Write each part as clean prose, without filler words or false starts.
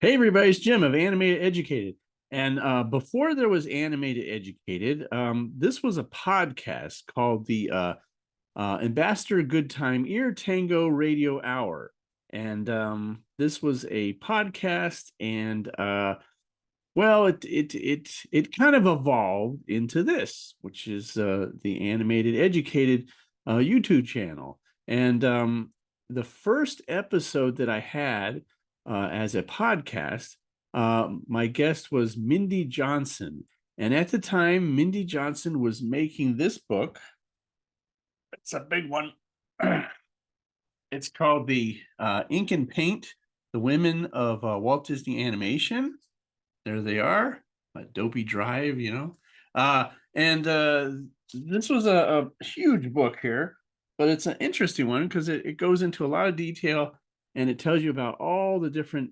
Hey everybody, it's Jim of Animateducated. And before there was Animateducated, this was a podcast called the Ambassador Good Time Ear Tango Radio Hour. And this was a podcast, and it kind of evolved into this, which is the Animateducated YouTube channel. And the first episode that I had as a podcast, my guest was Mindy Johnson. And at the time, Mindy Johnson was making this book. It's a big one. It's called The Ink and Paint, The Women of Walt Disney Animation. There they are, Adobe Drive, and this was a huge book here, but it's an interesting one because it goes into a lot of detail, and it tells you about all the different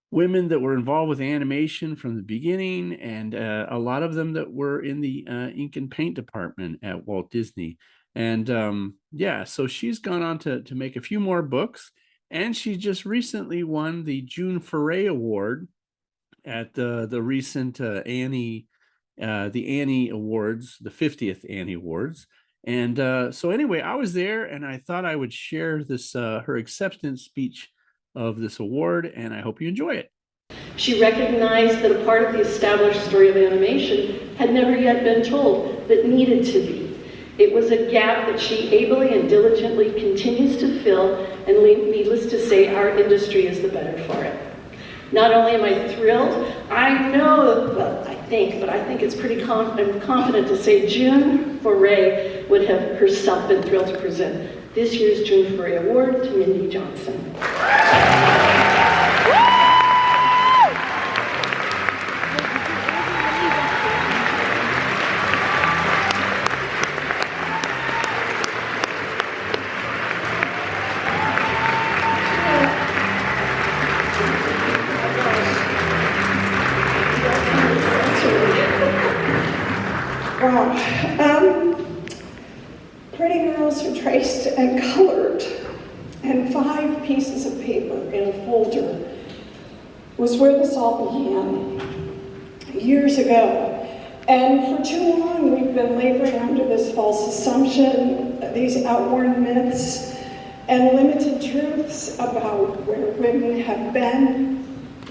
women that were involved with animation from the beginning, and a lot of them that were in the ink and paint department at Walt Disney. And so she's gone on to make a few more books, and she just recently won the June Foray Award at the recent the Annie Awards, the 50th Annie Awards. And so anyway, I was there, and I thought I would share this her acceptance speech of this award, and I hope you enjoy it. She recognized that a part of the established story of animation had never yet been told, that needed to be. It was a gap that she ably and diligently continues to fill, and needless to say, our industry is the better for it. Not only am I thrilled, I think it's pretty I'm confident to say June Foray would have herself been thrilled to present this year's June Foray Award to Mindy Johnson. Pretty girls are traced and colored, and 5 pieces of paper in a folder was where this all began years ago. And for too long, we've been laboring under this false assumption, these outworn myths, and limited truths about where women have been,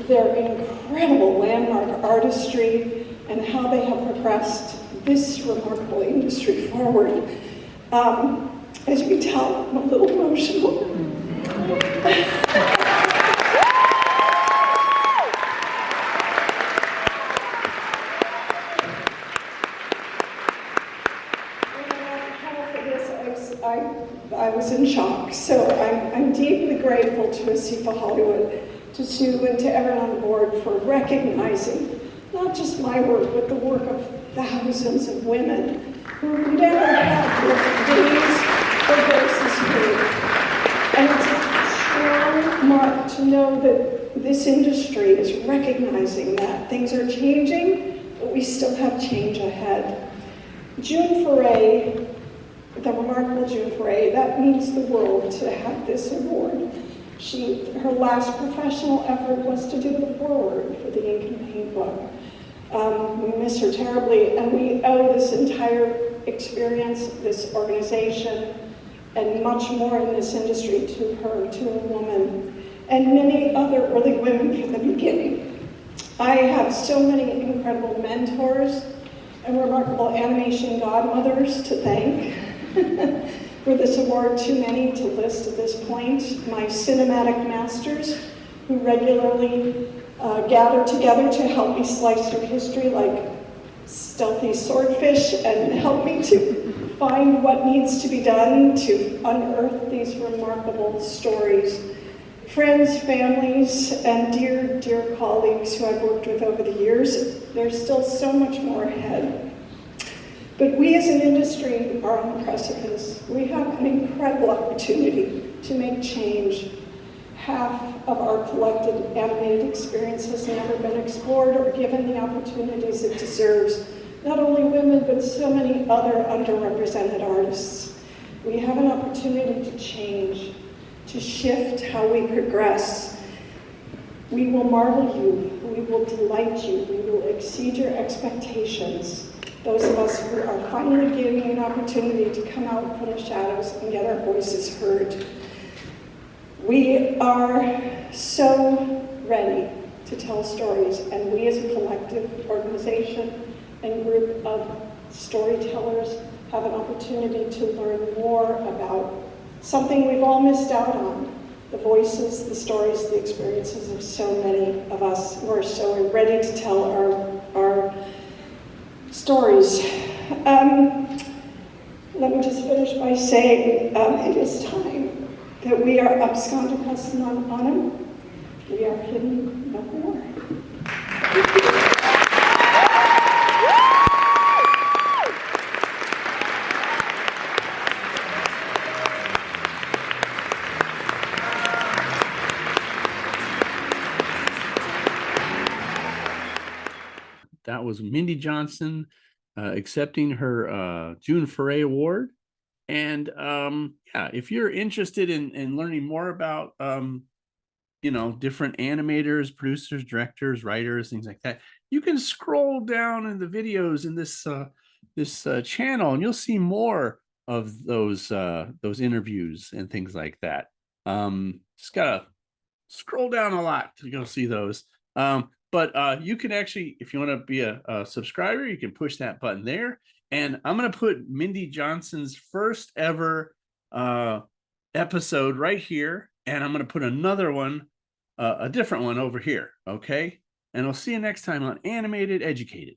their incredible landmark artistry, and how they have progressed this remarkable industry forward. As you can tell, I'm a little emotional. I was in shock, so I'm deeply grateful to Asifa Hollywood, to Sue, and to everyone on the board for recognizing not just my work, but the work of thousands of women who never had the days or voices heard. And it's a strong mark to know that this industry is recognizing that things are changing, but we still have change ahead. June Foray, the remarkable June Foray, that means the world to have this award. Her last professional effort was to do the foreword for the Ink and Paint book. We miss her terribly, and we owe this entire experience, this organization, and much more in this industry to her, to a woman, and many other early women from the beginning. I have so many incredible mentors and remarkable animation godmothers to thank for this award, too many to list at this point. My cinematic masters, who regularly gather together to help me slice through history like stealthy swordfish and help me to find what needs to be done to unearth these remarkable stories. Friends, families, and dear, dear colleagues who I've worked with over the years, there's still so much more ahead. But we as an industry are on the precipice. We have an incredible opportunity to make change. Half of our collected animated experience has never been explored or given the opportunities it deserves. Not only women, but so many other underrepresented artists. We have an opportunity to change, to shift how we progress. We will marvel you, we will delight you, we will exceed your expectations. Those of us who are finally getting an opportunity to come out from the shadows and get our voices heard. We are so ready to tell stories, and we as a collective organization and group of storytellers have an opportunity to learn more about something we've all missed out on. The voices, the stories, the experiences of so many of us who are so ready to tell our stories. Let me just finish by saying it is time that we are absconded non anum. We are hidden no more. That was Mindy Johnson accepting her June Foray Award. And yeah, if you're interested in learning more about different animators, producers, directors, writers, things like that, you can scroll down in the videos in this channel, and you'll see more of those interviews and things like that. Just gotta scroll down a lot to go see those. But you can actually, if you want to be a subscriber, you can push that button there. And I'm going to put Mindy Johnson's first ever episode right here. And I'm going to put another one, a different one over here. Okay. And I'll see you next time on Animated Educated.